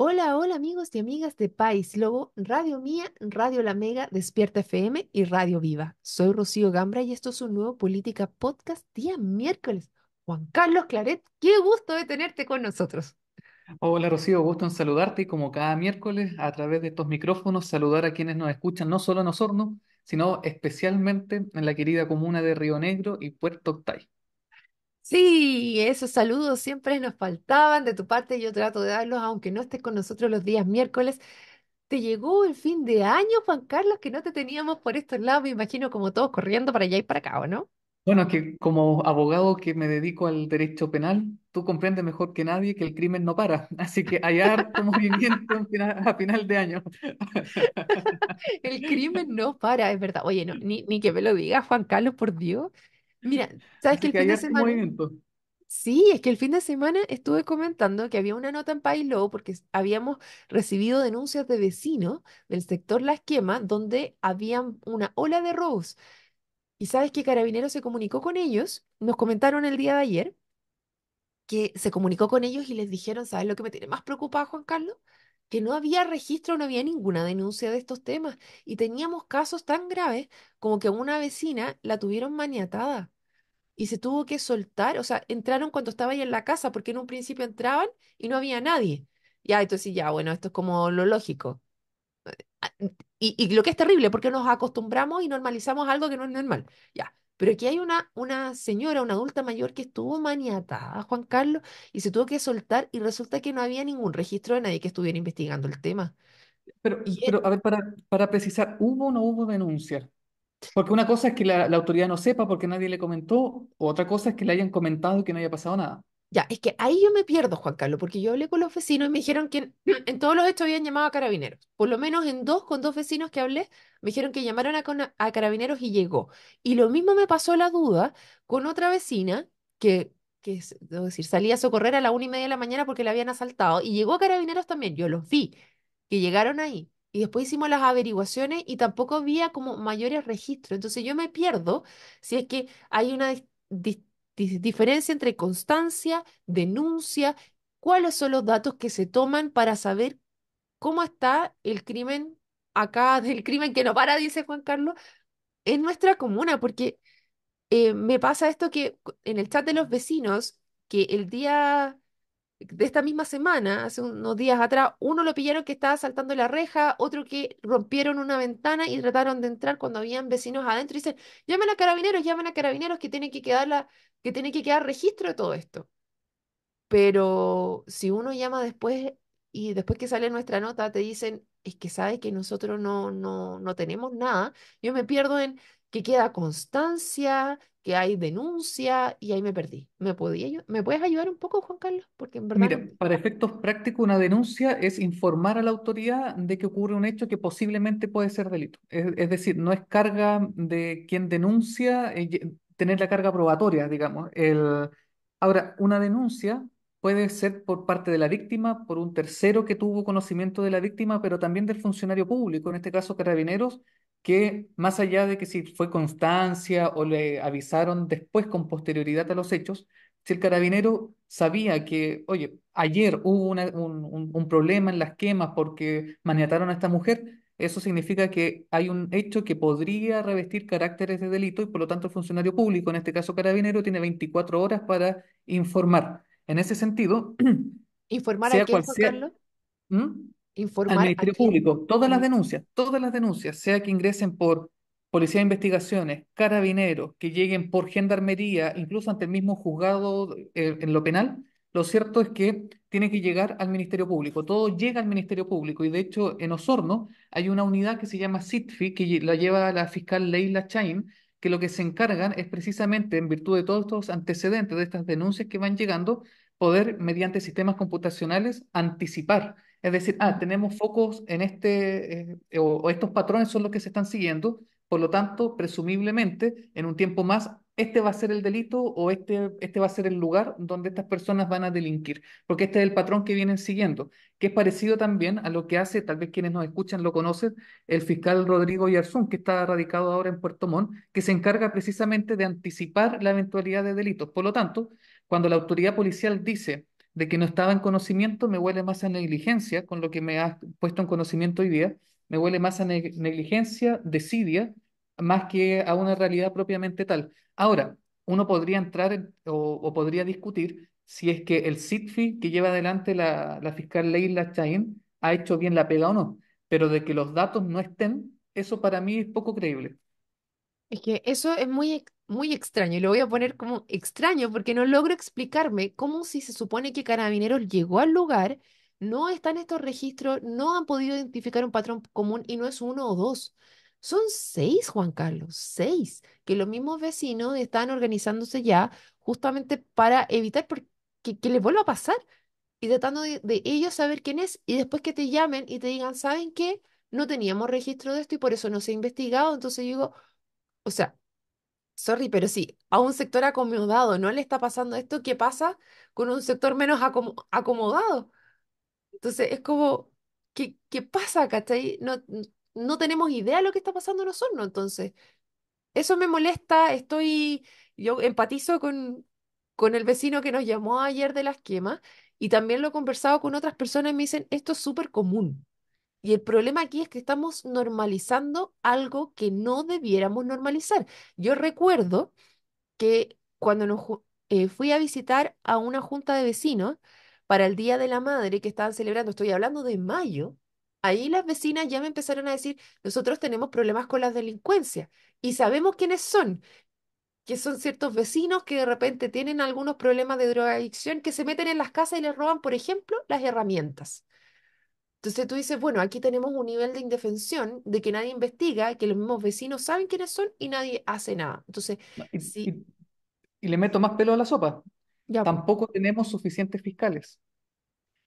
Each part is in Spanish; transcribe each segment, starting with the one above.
Hola, hola amigos y amigas de País Lobo, Radio Mía, Radio La Mega, Despierta FM y Radio Viva. Soy Rocío Gambra y esto es un nuevo Política Podcast día miércoles. Juan Carlos Claret, qué gusto de tenerte con nosotros. Hola Rocío, gusto en saludarte y como cada miércoles a través de estos micrófonos saludar a quienes nos escuchan no solo en Osorno, sino especialmente en la querida comuna de Río Negro y Puerto Octay. Sí, esos saludos siempre nos faltaban de tu parte, yo trato de darlos aunque no estés con nosotros los días miércoles. ¿Te llegó el fin de año, Juan Carlos, que no te teníamos por estos lados? Me imagino como todos corriendo para allá y para acá, ¿o no? Bueno, que como abogado que me dedico al derecho penal, tú comprendes mejor que nadie que el crimen no para, así que hay harto movimiento a final de año. El crimen no para, es verdad. Oye, no, ni que me lo digas, Juan Carlos, por Dios. Mira, ¿sabes que Así el que fin hay de harto semana? movimiento. Sí, es que el fin de semana estuve comentando que había una nota en Pailo porque habíamos recibido denuncias de vecinos del sector Las Quemas donde habían una ola de robos. Y sabes que Carabineros se comunicó con ellos, nos comentaron el día de ayer que se comunicó con ellos y les dijeron, ¿sabes lo que me tiene más preocupada, Juan Carlos? Que no había registro, no había ninguna denuncia de estos temas. Y teníamos casos tan graves como que a una vecina la tuvieron maniatada y se tuvo que soltar, o sea, entraron cuando estaba ella en la casa, porque en un principio entraban y no había nadie. Ya, entonces ya, bueno, esto es como lo lógico. Ah, y lo que es terrible, porque nos acostumbramos y normalizamos algo que no es normal. Ya. Pero aquí hay una señora, una adulta mayor que estuvo maniatada, Juan Carlos, y se tuvo que soltar y resulta que no había ningún registro de nadie que estuviera investigando el tema. Y Pero a ver, para precisar, ¿hubo o no hubo denuncia? Porque una cosa es que la autoridad no sepa porque nadie le comentó, otra cosa es que le hayan comentado y que no haya pasado nada. ya, es que ahí yo me pierdo, Juan Carlos, porque yo hablé con los vecinos y me dijeron que en todos los hechos habían llamado a carabineros. Por lo menos en dos, con dos vecinos que hablé, me dijeron que llamaron a carabineros y llegó. Y lo mismo me pasó la duda con otra vecina debo decir, salía a socorrer a la 1:30 de la mañana porque la habían asaltado y llegó a carabineros también. Yo los vi, que llegaron ahí. Y después hicimos las averiguaciones y tampoco había como mayores registros. Entonces yo me pierdo si es que hay una diferencia entre constancia, denuncia, cuáles son los datos que se toman para saber cómo está el crimen acá, del crimen que no para, dice Juan Carlos, en nuestra comuna, porque me pasa esto que en el chat de los vecinos, que el día de esta misma semana, hace unos días atrás, uno lo pillaron que estaba saltando la reja, otro que rompieron una ventana y trataron de entrar cuando habían vecinos adentro y dicen, llamen a carabineros que tiene que quedar que tiene que quedar registro de todo esto. Pero si uno llama después y después que sale nuestra nota te dicen, es que sabe que nosotros no tenemos nada, yo me pierdo en que queda constancia, que hay denuncia y ahí me perdí. ¿Me puedes ayudar un poco, Juan Carlos? Porque en verdad Mira, no. para efectos prácticos, una denuncia es informar a la autoridad de que ocurre un hecho que posiblemente puede ser delito. Es decir, no es carga de quien denuncia tener la carga probatoria, digamos. Ahora, una denuncia puede ser por parte de la víctima, por un tercero que tuvo conocimiento de la víctima, pero también del funcionario público, en este caso Carabineros, que más allá de que si fue constancia o le avisaron después con posterioridad a los hechos, si el carabinero sabía que, oye, ayer hubo un problema en las quemas porque maniataron a esta mujer, eso significa que hay un hecho que podría revestir caracteres de delito y por lo tanto el funcionario público, en este caso carabinero, tiene 24 horas para informar. En ese sentido, ¿Informar a sea quién, cual Juan sea. Carlos? ¿Mm? Al ¿Informar a Ministerio quién? Público, todas las denuncias, sea que ingresen por Policía de Investigaciones, Carabineros, que lleguen por Gendarmería, incluso ante el mismo juzgado en lo penal, lo cierto es que tiene que llegar al Ministerio Público. Todo llega al Ministerio Público y de hecho en Osorno hay una unidad que se llama SITFI, que la lleva la fiscal Leila Chain, que lo que se encargan es precisamente, en virtud de todos estos antecedentes, de estas denuncias que van llegando, poder, mediante sistemas computacionales, anticipar, es decir, tenemos focos en o estos patrones son los que se están siguiendo, por lo tanto, presumiblemente, en un tiempo más, este va a ser el delito o este va a ser el lugar donde estas personas van a delinquir, porque este es el patrón que vienen siguiendo, que es parecido también a lo que hace, tal vez quienes nos escuchan lo conocen, el fiscal Rodrigo Yarzún, que está radicado ahora en Puerto Montt, que se encarga precisamente de anticipar la eventualidad de delitos. Por lo tanto, cuando la autoridad policial dice de que no estaba en conocimiento, me huele más a negligencia, con lo que me has puesto en conocimiento hoy día, me huele más a negligencia, desidia, más que a una realidad propiamente tal. Ahora, uno podría entrar o podría discutir si es que el SITFI que lleva adelante la fiscal Leila Chain ha hecho bien la pega o no, pero de que los datos no estén, eso para mí es poco creíble. Es que eso es muy extraño y lo voy a poner como extraño porque no logro explicarme cómo si se supone que Carabineros llegó al lugar, no están estos registros, no han podido identificar un patrón común y no es uno o dos. Son seis, Juan Carlos, seis, que los mismos vecinos están organizándose ya justamente para evitar que les vuelva a pasar y tratando de ellos saber quién es y después que te llamen y te digan, ¿saben qué? No teníamos registro de esto y por eso no se ha investigado. Entonces yo digo, o sea, sorry, pero si a un sector acomodado no le está pasando esto, ¿qué pasa con un sector menos acomodado? Entonces es como, ¿qué pasa, cachai? No tenemos idea de lo que está pasando nosotros, entonces eso me molesta, yo empatizo con el vecino que nos llamó ayer de las quemas y también lo he conversado con otras personas y me dicen, esto es súper común. Y el problema aquí es que estamos normalizando algo que no debiéramos normalizar. Yo recuerdo que cuando fui a visitar a una junta de vecinos para el Día de la Madre que estaban celebrando, estoy hablando de mayo, ahí las vecinas ya me empezaron a decir, nosotros tenemos problemas con la delincuencia y sabemos quiénes son, que son ciertos vecinos que de repente tienen algunos problemas de drogadicción, que se meten en las casas y les roban, por ejemplo, las herramientas. Entonces tú dices, bueno, aquí tenemos un nivel de indefensión, de que nadie investiga, que los mismos vecinos saben quiénes son y nadie hace nada. Entonces, ¿No? sí, Y le meto más pelo a la sopa. ya, pues. Tampoco tenemos suficientes fiscales.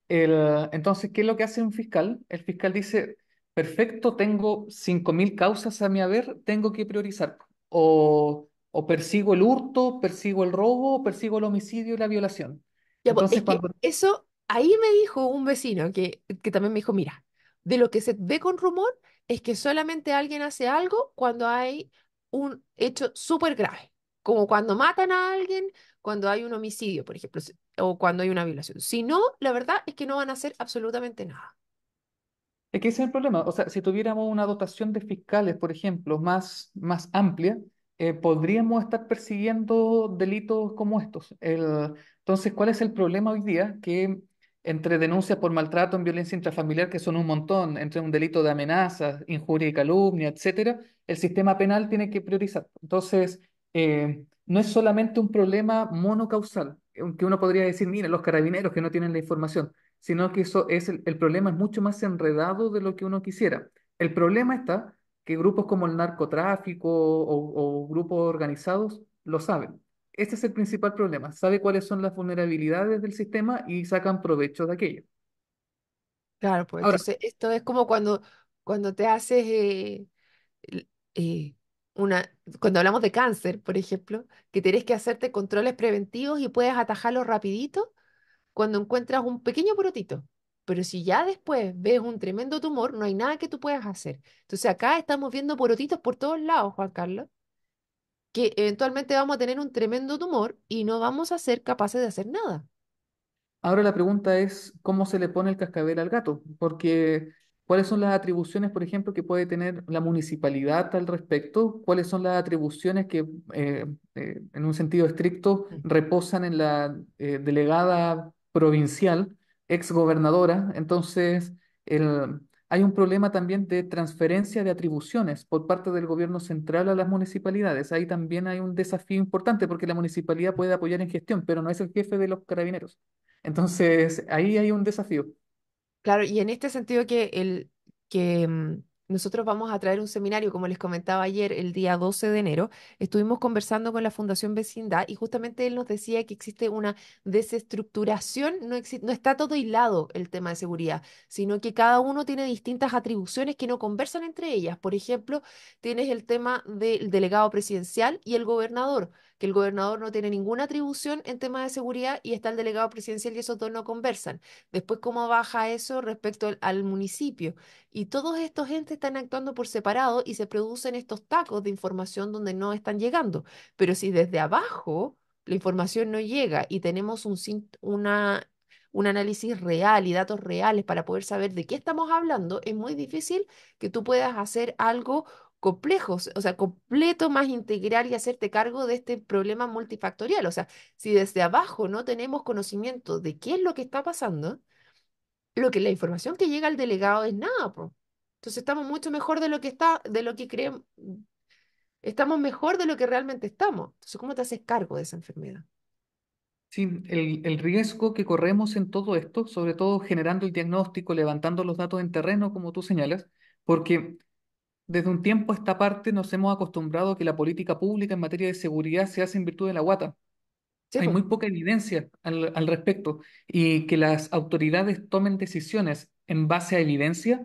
Entonces, ¿qué es lo que hace un fiscal? El fiscal dice, perfecto, tengo 5.000 causas a mi haber, tengo que priorizar. O persigo el hurto, persigo el robo, persigo el homicidio y la violación. Ya, pues, Entonces, es que cuando eso, ahí me dijo un vecino que también me dijo, mira, de lo que se ve con rumor es que solamente alguien hace algo cuando hay un hecho súper grave, como cuando matan a alguien, cuando hay un homicidio, por ejemplo, o cuando hay una violación. Si no, la verdad es que no van a hacer absolutamente nada. es que ese es el problema. O sea, si tuviéramos una dotación de fiscales, por ejemplo, más amplia, podríamos estar persiguiendo delitos como estos. Entonces, ¿cuál es el problema hoy día? Que entre denuncias por maltrato en violencia intrafamiliar, que son un montón, entre un delito de amenazas, injuria y calumnia, etcétera, el sistema penal tiene que priorizar. Entonces, no es solamente un problema monocausal, que uno podría decir, mira, los carabineros que no tienen la información, sino que eso es el problema es mucho más enredado de lo que uno quisiera. El problema está que grupos como el narcotráfico o grupos organizados lo saben. Este es el principal problema. Sabe cuáles son las vulnerabilidades del sistema y sacan provecho de aquello. Claro, pues Ahora, entonces esto es como cuando te haces l- eh, una, cuando hablamos de cáncer, por ejemplo, que tienes que hacerte controles preventivos y puedes atajarlo rapidito cuando encuentras un pequeño brotito. Pero si ya después ves un tremendo tumor, no hay nada que tú puedas hacer. Entonces acá estamos viendo brotitos por todos lados, Juan Carlos, que eventualmente vamos a tener un tremendo tumor y no vamos a ser capaces de hacer nada. Ahora la pregunta es cómo se le pone el cascabel al gato, porque ¿cuáles son las atribuciones, por ejemplo, que puede tener la municipalidad al respecto? ¿Cuáles son las atribuciones que, en un sentido estricto, Mm. reposan en la delegada provincial, exgobernadora? Entonces, hay un problema también de transferencia de atribuciones por parte del gobierno central a las municipalidades. Ahí también hay un desafío importante porque la municipalidad puede apoyar en gestión, pero no es el jefe de los carabineros. Entonces, ahí hay un desafío. Claro, y en este sentido que nosotros vamos a traer un seminario, como les comentaba ayer, el día 12 de enero, estuvimos conversando con la Fundación Vecindad y justamente él nos decía que existe una desestructuración, no está todo hilado el tema de seguridad, sino que cada uno tiene distintas atribuciones que no conversan entre ellas. Por ejemplo, tienes el tema del delegado presidencial y el gobernador, que el gobernador no tiene ninguna atribución en temas de seguridad y está el delegado presidencial y esos dos no conversan. Después, cómo baja eso respecto al municipio. Y todos estos entes están actuando por separado y se producen estos tacos de información donde no están llegando. Pero si desde abajo la información no llega y tenemos un análisis real y datos reales para poder saber de qué estamos hablando, es muy difícil que tú puedas hacer algo complejo, o sea, completo, más integral y hacerte cargo de este problema multifactorial. O sea, si desde abajo no tenemos conocimiento de qué es lo que está pasando, la información que llega al delegado es nada, po. Entonces estamos mucho mejor de lo que de lo que creemos, estamos mejor de lo que realmente estamos. Entonces, ¿cómo te haces cargo de esa enfermedad? Sí, el riesgo que corremos en todo esto, sobre todo generando el diagnóstico, levantando los datos en terreno, como tú señalas, porque desde un tiempo a esta parte nos hemos acostumbrado a que la política pública en materia de seguridad se hace en virtud de la guata. Sí, Hay po. muy poca evidencia al respecto y que las autoridades tomen decisiones en base a evidencia,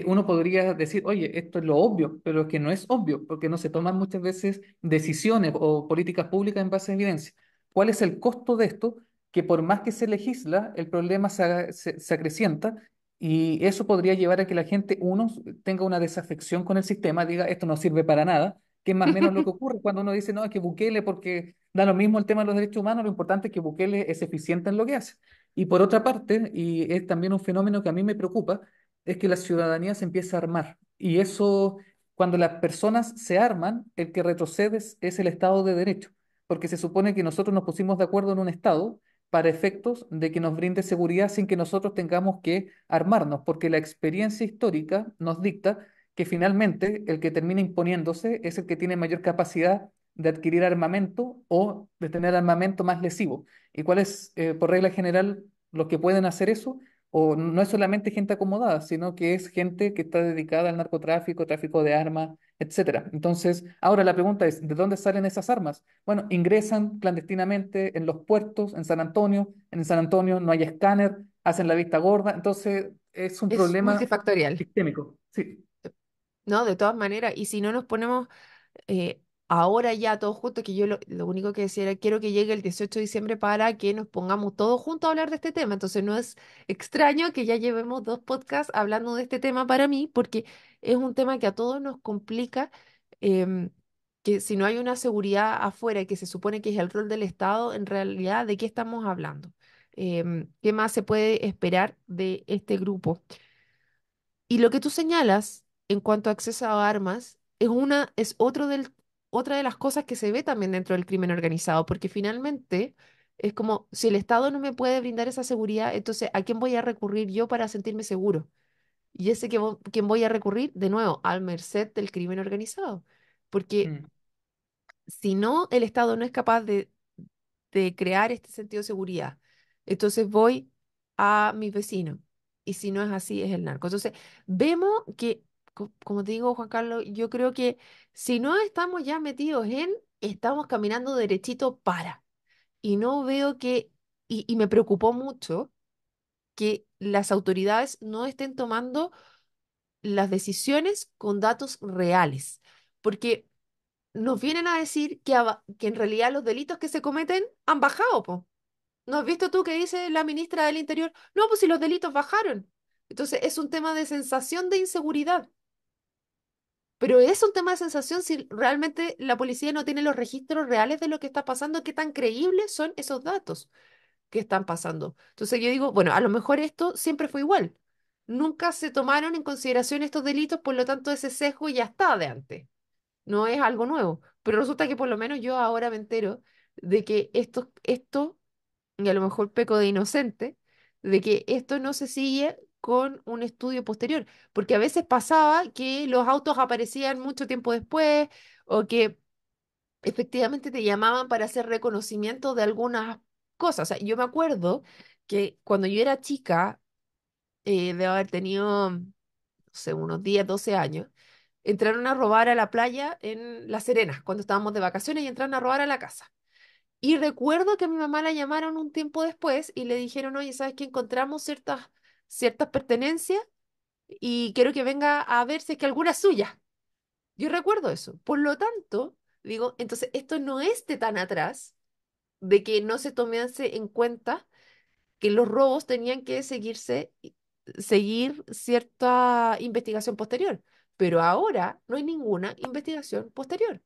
uno podría decir, oye, esto es lo obvio, pero es que no es obvio, porque no se toman muchas veces decisiones o políticas públicas en base a evidencia. ¿Cuál es el costo de esto? Que por más que se legisla, el problema se acrecienta y eso podría llevar a que la gente, uno, tenga una desafección con el sistema, diga, esto no sirve para nada, que es más o menos lo que ocurre cuando uno dice, no, es que Bukele, porque da lo mismo el tema de los derechos humanos, lo importante es que Bukele es eficiente en lo que hace. Y por otra parte, y es también un fenómeno que a mí me preocupa, es que la ciudadanía se empieza a armar. Y eso, cuando las personas se arman, el que retrocede es el Estado de Derecho, porque se supone que nosotros nos pusimos de acuerdo en un Estado para efectos de que nos brinde seguridad sin que nosotros tengamos que armarnos, porque la experiencia histórica nos dicta que finalmente el que termina imponiéndose es el que tiene mayor capacidad de adquirir armamento o de tener armamento más lesivo. ¿Y cuál es, por regla general, los que pueden hacer eso? O no es solamente gente acomodada, sino que es gente que está dedicada al narcotráfico, tráfico de armas, etcétera. Entonces, ahora la pregunta es, ¿de dónde salen esas armas? Bueno, ingresan clandestinamente en los puertos, en San Antonio. En San Antonio no hay escáner, hacen la vista gorda. Entonces, es un Es problema multifactorial, sistémico. Sí. ¿no? De todas maneras, y si no nos ponemos ahora ya todos juntos, que yo lo único que decía era, quiero que llegue el 18 de diciembre para que nos pongamos todos juntos a hablar de este tema. Entonces no es extraño que ya llevemos dos podcasts hablando de este tema para mí, porque es un tema que a todos nos complica, em, que si no hay una seguridad afuera, que se supone que es el rol del Estado, en realidad, ¿de qué estamos hablando? ¿Qué más se puede esperar de este grupo? Y lo que tú señalas en cuanto a acceso a armas es otra de las cosas que se ve también dentro del crimen organizado, porque finalmente es como si el Estado no me puede brindar esa seguridad, entonces ¿a quién voy a recurrir yo para sentirme seguro? Y ese quién voy a recurrir, de nuevo, al merced del crimen organizado. Porque Mm. si no, el Estado no es capaz de crear este sentido de seguridad. Entonces voy a mis vecinos. Y si no es así, es el narco. Entonces, vemos que, como te digo, Juan Carlos, yo creo que si no estamos ya metidos estamos caminando derechito para. Y no veo y me preocupó mucho que las autoridades no estén tomando las decisiones con datos reales. Porque nos vienen a decir que en realidad los delitos que se cometen han bajado, po. ¿No has visto tú que dice la ministra del Interior? No, pues si los delitos bajaron. Entonces es un tema de sensación de inseguridad. Pero es un tema de sensación si realmente la policía no tiene los registros reales de lo que está pasando, qué tan creíbles son esos datos que están pasando. Entonces yo digo, bueno, a lo mejor esto siempre fue igual. Nunca se tomaron en consideración estos delitos, por lo tanto ese sesgo ya está de antes. No es algo nuevo. Pero resulta que por lo menos yo ahora me entero de que esto y a lo mejor peco de inocente, de que esto no se sigue con un estudio posterior, porque a veces pasaba que los autos aparecían mucho tiempo después o que efectivamente te llamaban para hacer reconocimiento de algunas cosas. O sea, yo me acuerdo que cuando yo era chica, de haber tenido, no sé, unos 10 12 años, entraron a robar a la playa en La Serena, cuando estábamos de vacaciones y entraron a robar a la casa. Y recuerdo que a mi mamá la llamaron un tiempo después y le dijeron, oye, ¿sabes que encontramos ciertas pertenencias y quiero que venga a ver si es que alguna es suya? Yo recuerdo eso. Por lo tanto, digo, entonces esto no es de tan atrás, de que no se tomase en cuenta que los robos tenían que seguir cierta investigación posterior. Pero ahora no hay ninguna investigación posterior.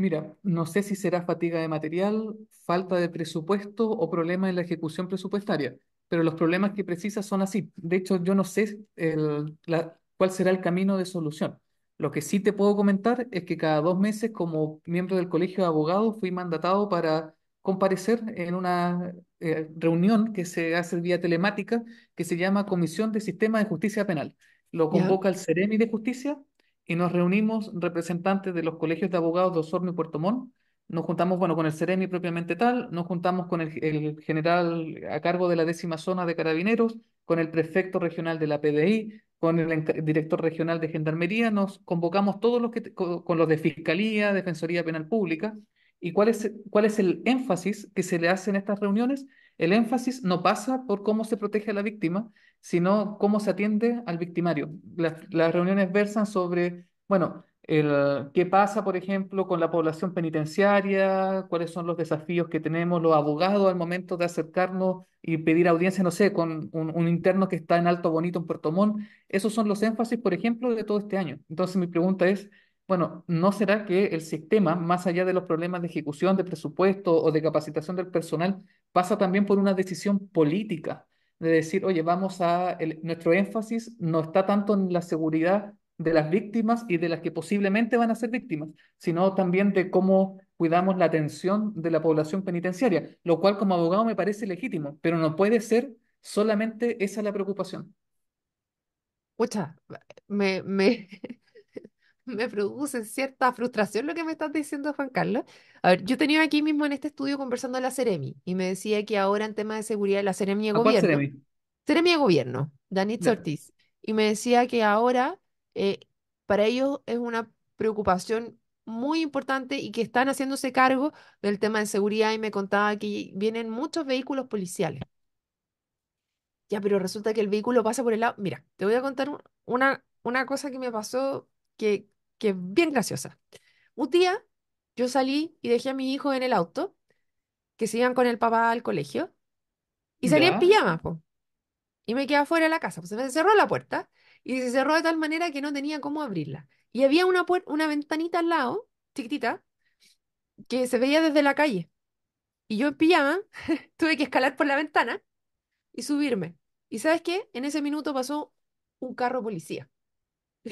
Mira, no sé si será fatiga de material, falta de presupuesto o problema en la ejecución presupuestaria, pero los problemas que precisa son así. De hecho, yo no sé cuál será el camino de solución. Lo que sí te puedo comentar es que cada 2 meses, como miembro del Colegio de Abogados, fui mandatado para comparecer en una reunión que se hace vía telemática, que se llama Comisión de Sistema de Justicia Penal. Lo ¿Ya? convoca el Ceremi de Justicia y nos reunimos representantes de los colegios de abogados de Osorno y Puerto Montt. Nos juntamos, bueno, con el Ceremi propiamente tal, nos juntamos con el general a cargo de la 10ª zona de Carabineros, con el prefecto regional de la PDI, con el director regional de Gendarmería, nos convocamos todos los con los de Fiscalía, Defensoría Penal Pública. ¿Y cuál es el énfasis que se le hace en estas reuniones? El énfasis no pasa por cómo se protege a la víctima, sino cómo se atiende al victimario. Las reuniones versan sobre, bueno, qué pasa, por ejemplo, con la población penitenciaria, cuáles son los desafíos que tenemos los abogados al momento de acercarnos y pedir audiencia, no sé, con un interno que está en Alto Bonito, en Puerto Montt. Esos son los énfasis, por ejemplo, de todo este año. Entonces, mi pregunta es, bueno, ¿no será que el sistema, más allá de los problemas de ejecución, de presupuesto o de capacitación del personal, pasa también por una decisión política? De decir, oye, nuestro énfasis no está tanto en la seguridad de las víctimas y de las que posiblemente van a ser víctimas, sino también de cómo cuidamos la atención de la población penitenciaria, lo cual como abogado me parece legítimo, pero no puede ser solamente esa la preocupación. Pucha, me, me, me produce cierta frustración lo que me estás diciendo, Juan Carlos. A ver, yo tenía aquí mismo en este estudio conversando a la Ceremi y me decía que ahora en temas de seguridad, la Ceremi de ¿A cuál será gobierno, mí? Ceremi de gobierno, Danitz Ya. Ortiz, y me decía que ahora eh, para ellos es una preocupación muy importante y que están haciéndose cargo del tema de seguridad y me contaba que vienen muchos vehículos policiales. Ya, pero resulta que el vehículo pasa por el lado. Mira, te voy a contar una cosa que me pasó que, que es bien graciosa. Un día yo salí y dejé a mis hijos en el auto, que se iban con el papá al colegio, y salí en Ya, pijama, po, y me quedé afuera de la casa. Pues se me cerró la puerta y se cerró de tal manera que no tenía cómo abrirla. Y había una ventanita al lado, chiquitita, que se veía desde la calle. Y yo en pijama tuve que escalar por la ventana y subirme. ¿Y sabes qué? En ese minuto pasó un carro policía.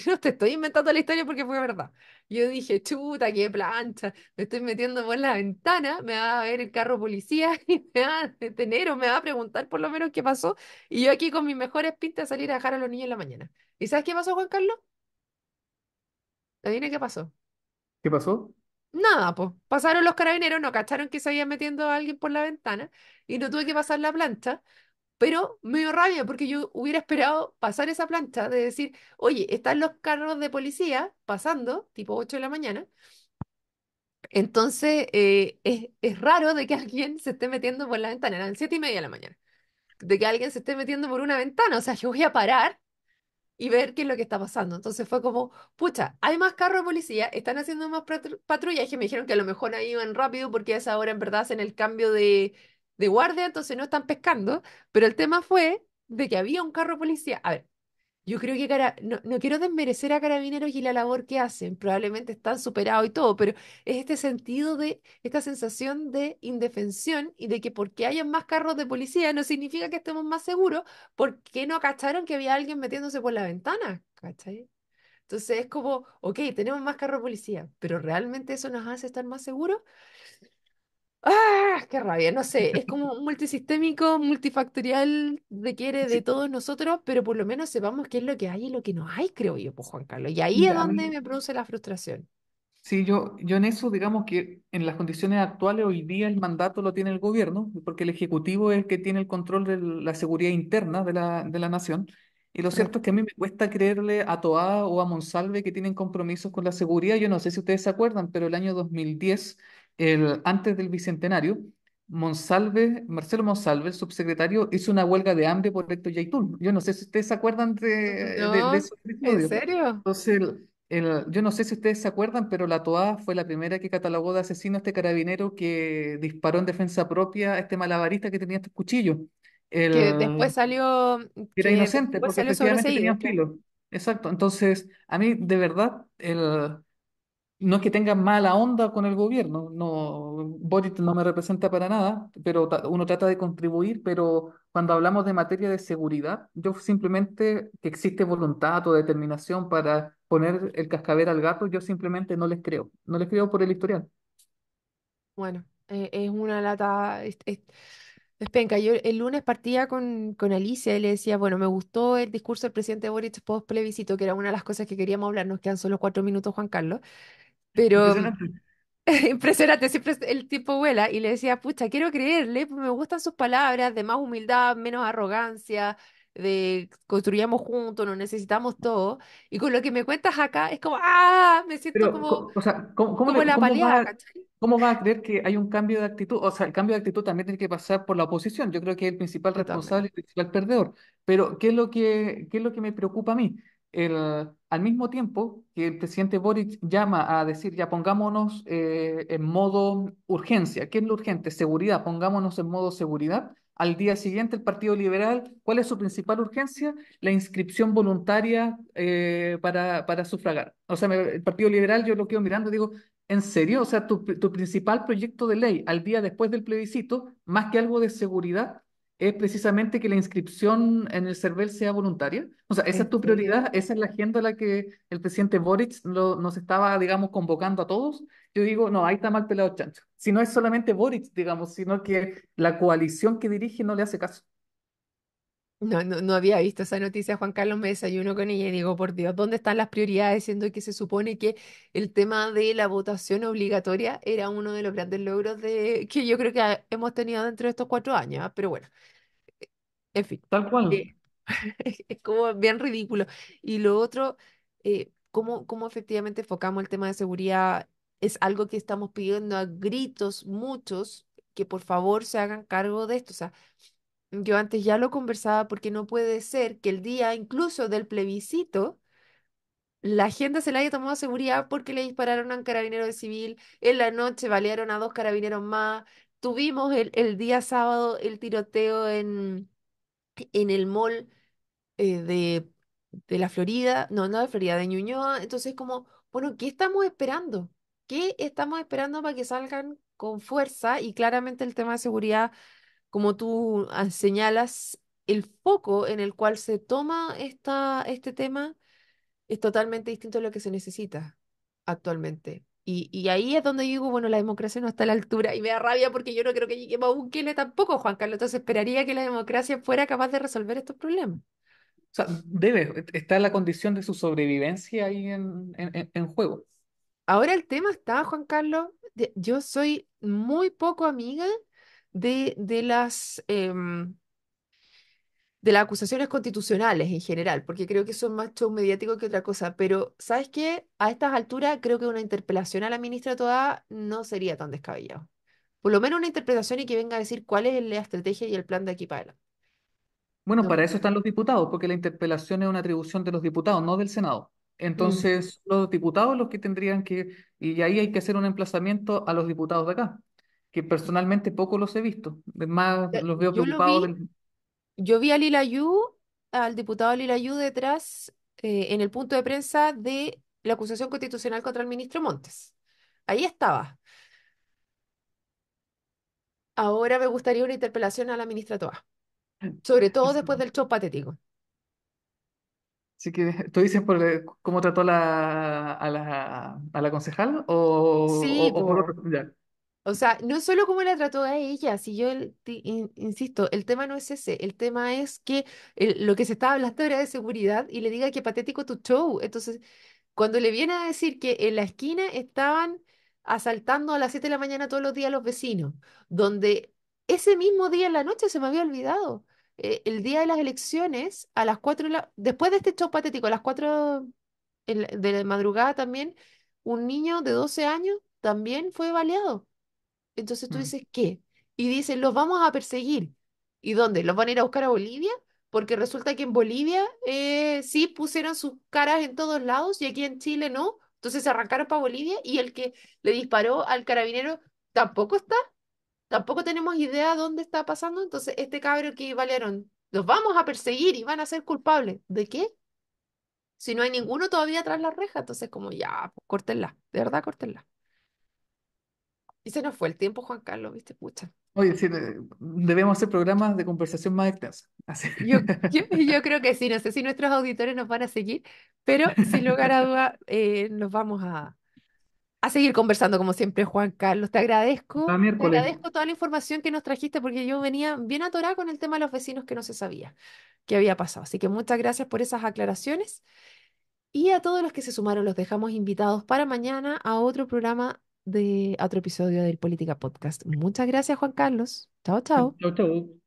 No te estoy inventando la historia porque fue verdad. Yo dije, chuta, qué plancha, me estoy metiendo por la ventana, me va a ver el carro policía y me va a detener o me va a preguntar por lo menos qué pasó. Y yo aquí con mis mejores pintas salir a dejar a los niños en la mañana. ¿Y sabes qué pasó, Juan Carlos? Adivina qué pasó. ¿qué pasó? Nada, pues pasaron los carabineros, no cacharon que se había metiendo a alguien por la ventana y no tuve que pasar la plancha. Pero me dio rabia porque yo hubiera esperado pasar esa plancha de decir, oye, están los carros de policía pasando, tipo 8 de la mañana, entonces es raro de que alguien se esté metiendo por la ventana, eran 7:30 de la mañana, de que alguien se esté metiendo por una ventana, o sea, yo voy a parar y ver qué es lo que está pasando. Entonces fue como, pucha, hay más carros de policía, están haciendo más patrullaje, me dijeron que a lo mejor ahí iban rápido porque a esa hora en verdad hacen el cambio de guardia, entonces no están pescando, pero el tema fue de que había un carro de policía. A ver, yo creo que no quiero desmerecer a Carabineros y la labor que hacen, probablemente están superados y todo, pero es este sentido de, esta sensación de indefensión y de que porque hayan más carros de policía no significa que estemos más seguros, porque no cacharon que había alguien metiéndose por la ventana, ¿cachai? Entonces es como, ok, tenemos más carros de policía, pero ¿realmente eso nos hace estar más seguros? ¡Ah! ¡Qué rabia! No sé, es como un multisistémico, multifactorial, requiere de Sí, todos nosotros, pero por lo menos sepamos qué es lo que hay y lo que no hay, creo yo, pues Juan Carlos. Y ahí es mira, a donde mí, me produce la frustración. sí, yo en eso, digamos que en las condiciones actuales, hoy día el mandato lo tiene el gobierno, porque el Ejecutivo es el que tiene el control de la seguridad interna de la nación. Y lo cierto es Correcto. que a mí me cuesta creerle a Toá o a Monsalve que tienen compromisos con la seguridad. Yo no sé si ustedes se acuerdan, pero el año 2010, antes del Bicentenario, Marcelo Monsalve, el subsecretario, hizo una huelga de hambre por Héctor Yaitul. Yo no sé si ustedes se acuerdan de No, esos ¿en episodios. serio? Entonces, yo no sé si ustedes se acuerdan, pero la TOA fue la primera que catalogó de asesino a este carabinero que disparó en defensa propia a este malabarista que tenía estos cuchillos. Que después El, salió, que era que inocente después porque salió efectivamente sobreseído, tenían claro. filo. Exacto. Entonces, a mí, de verdad, no es que tengan mala onda con el gobierno, no, Boric no me representa para nada, pero uno trata de contribuir, pero cuando hablamos de materia de seguridad, yo simplemente que existe voluntad o determinación para poner el cascabel al gato, yo simplemente no les creo, no les creo por el historial. Bueno, es una lata, es penca. Yo el lunes partía con Alicia y le decía, bueno, me gustó el discurso del presidente Boric post plebiscito, que era una de las cosas que queríamos hablar, nos quedan solo 4 minutos, Juan Carlos, pero Impresionante. impresionante, siempre el tiempo vuela y le decía, pucha, quiero creerle, pues me gustan sus palabras de más humildad, menos arrogancia, de construyamos juntos, nos necesitamos todo. Y con lo que me cuentas acá es como, ah, me siento Pero, como, o sea, como la paleada, ¿cachai? cómo va a creer que hay un cambio de actitud? O sea, el cambio de actitud también tiene que pasar por la oposición. Yo creo que es el principal responsable y Totalmente. el principal perdedor. Pero, qué es lo que me preocupa a mí? Al mismo tiempo que el presidente Boric llama a decir, ya pongámonos en modo urgencia. ¿Qué es lo urgente? Seguridad. Pongámonos en modo seguridad. Al día siguiente, el Partido Liberal, ¿cuál es su principal urgencia? La inscripción voluntaria para sufragar. O sea, el Partido Liberal yo lo quedo mirando y digo, ¿en serio? O sea, tu principal proyecto de ley al día después del plebiscito, más que algo de seguridad, es precisamente que la inscripción en el CERVEL sea voluntaria. O sea, esa es ¿En tu serio? prioridad, esa es la agenda a la que el presidente Boric nos estaba, digamos, convocando a todos. Yo digo, no, ahí está mal pelado chancho. Si no es solamente Boric, digamos, sino que la coalición que dirige no le hace caso. No, no, no había visto esa noticia, Juan Carlos, me desayuno con ella y digo, por Dios, ¿dónde están las prioridades? Siendo que se supone que el tema de la votación obligatoria era uno de los grandes logros que yo creo que hemos tenido dentro de estos 4 años, ¿ah? Pero bueno, en fin, Tal cual. eh, es como bien ridículo. Y lo otro, cómo efectivamente enfocamos el tema de seguridad es algo que estamos pidiendo a gritos muchos que por favor se hagan cargo de esto. O sea, yo antes ya lo conversaba porque no puede ser que el día incluso del plebiscito la gente se le haya tomado seguridad porque le dispararon a un carabinero de civil, en la noche balearon a 2 carabineros más, tuvimos el día sábado el tiroteo en el mall de la Florida, no, no de Florida, de Ñuñoa. Entonces como, bueno, ¿qué estamos esperando? ¿Qué estamos esperando para que salgan con fuerza? Y claramente el tema de seguridad, como tú señalas, el foco en el cual se toma este tema es totalmente distinto a lo que se necesita actualmente. Y ahí es donde yo digo, bueno, la democracia no está a la altura y me da rabia porque yo no creo que lleguemos a un Bukele tampoco, Juan Carlos. Entonces esperaría que la democracia fuera capaz de resolver estos problemas. O sea, está la condición de su sobrevivencia ahí en juego. Ahora el tema está, Juan Carlos, yo soy muy poco amiga de las acusaciones constitucionales en general, porque creo que son más show mediático que otra cosa. Pero, ¿sabes qué? A estas alturas creo que una interpelación a la ministra Toá no sería tan descabellado. Por lo menos una interpretación y que venga a decir cuál es la estrategia y el plan de aquí para adelante. Bueno, No. para eso están los diputados, porque la interpelación es una atribución de los diputados, no del Senado. Mm. Entonces, los diputados los que tendrían que, y ahí hay que hacer un emplazamiento a los diputados de acá, que personalmente poco los he visto. Es más, los veo Yo lo preocupados vi, del... yo vi a al diputado Lilayú detrás, en el punto de prensa de la acusación constitucional contra el ministro Montes. Ahí estaba. Ahora me gustaría una interpelación a la ministra Toá, sobre todo después del show patético. Así que, ¿tú dices por cómo trató a la concejal Sí, o por otro? po. Ya. O sea, no solo cómo la trató a ella, si yo insisto, el tema no es ese, el tema es que lo que se estaba hablando era de seguridad y le diga que patético tu show. Entonces, cuando le viene a decir que en la esquina estaban asaltando a las 7 de la mañana todos los días a los vecinos, donde ese mismo día en la noche se me había olvidado, el día de las elecciones, a las 4 después de este show patético, a las 4 de la madrugada también, un niño de 12 años también fue baleado. Entonces tú Mm, dices, ¿qué? Y dicen, los vamos a perseguir. ¿Y dónde? ¿Los van a ir a buscar a Bolivia? Porque resulta que en Bolivia sí pusieron sus caras en todos lados y aquí en Chile no. Entonces se arrancaron para Bolivia y el que le disparó al carabinero tampoco está. Tampoco tenemos idea dónde está pasando. Entonces este cabro que balearon, los vamos a perseguir y van a ser culpables. ¿De qué? Si no hay ninguno todavía tras la reja, entonces como ya, pues córtenla, de verdad, córtenla. Y se nos fue el tiempo, Juan Carlos, ¿viste? Pucha. Oye, sí, debemos hacer programas de conversación más extensos. Así. Yo creo que sí, no sé si nuestros auditores nos van a seguir, pero sin lugar a duda nos vamos a seguir conversando como siempre, Juan Carlos. Cada Te miércoles. agradezco toda la información que nos trajiste porque yo venía bien atorada con el tema de los vecinos que no se sabía qué había pasado. Así que muchas gracias por esas aclaraciones y a todos los que se sumaron los dejamos invitados para mañana a otro programa a otro episodio del Política Podcast. Muchas gracias, Juan Carlos. Chao, chao. Chau, chau.